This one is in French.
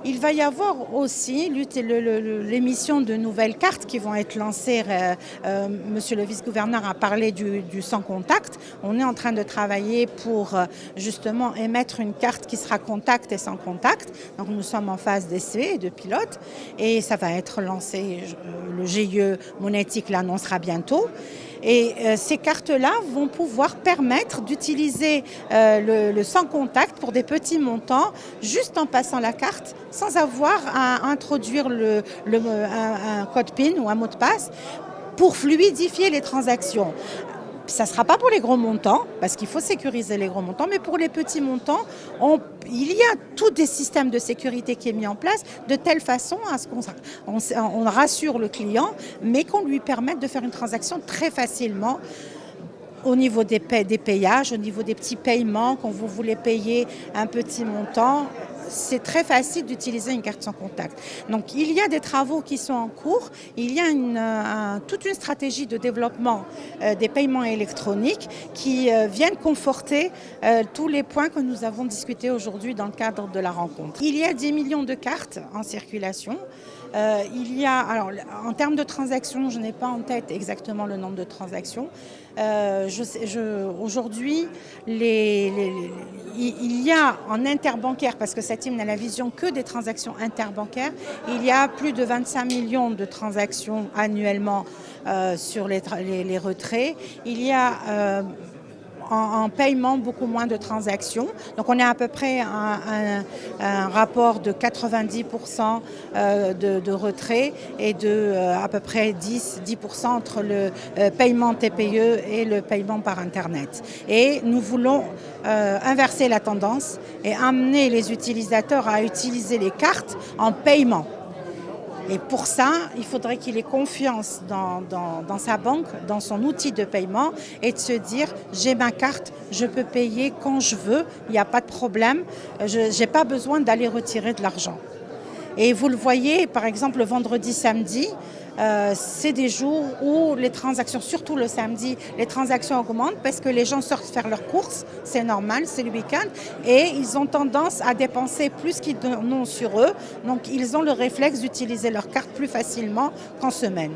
Il va y avoir aussi l'émission de nouvelles cartes qui vont être lancées. Monsieur le vice-gouverneur a parlé du sans contact. On est en train de travailler pour justement émettre une carte qui sera contact et sans contact. Donc nous sommes en phase d'essai et de pilote et ça va être lancé. Le GIE monétique l'annoncera bientôt. Et ces cartes-là vont pouvoir permettre d'utiliser le sans contact pour des petits montants, juste en passant la carte, sans avoir à introduire un code PIN ou un mot de passe pour fluidifier les transactions. Ça ne sera pas pour les gros montants, parce qu'il faut sécuriser les gros montants, mais pour les petits montants, il y a tous des systèmes de sécurité qui est mis en place de telle façon à ce qu'on rassure le client, mais qu'on lui permette de faire une transaction très facilement au niveau des payages, au niveau des petits paiements, quand vous voulez payer un petit montant. C'est très facile d'utiliser une carte sans contact. Donc il y a des travaux qui sont en cours, il y a toute une stratégie de développement des paiements électroniques qui viennent conforter tous les points que nous avons discutés aujourd'hui dans le cadre de la rencontre. Il y a 10 millions de cartes en circulation. Alors, en termes de transactions, je n'ai pas en tête exactement le nombre de transactions. Aujourd'hui, il y a en interbancaire, parce que cette team n'a la vision que des transactions interbancaires, il y a plus de 25 millions de transactions annuellement sur les retraits. Il y a en paiement beaucoup moins de transactions. Donc on est à peu près un rapport de 90% de retrait et de à peu près 10% entre le paiement TPE et le paiement par Internet. Et nous voulons inverser la tendance et amener les utilisateurs à utiliser les cartes en paiement. Et pour ça, il faudrait qu'il ait confiance dans sa banque, dans son outil de paiement et de se dire « j'ai ma carte, je peux payer quand je veux, il n'y a pas de problème, je n'ai pas besoin d'aller retirer de l'argent ». Et vous le voyez, par exemple, le vendredi, samedi, c'est des jours où les transactions, surtout le samedi, les transactions augmentent parce que les gens sortent faire leurs courses, c'est normal, c'est le week-end, et ils ont tendance à dépenser plus qu'ils n'ont sur eux, donc ils ont le réflexe d'utiliser leur carte plus facilement qu'en semaine.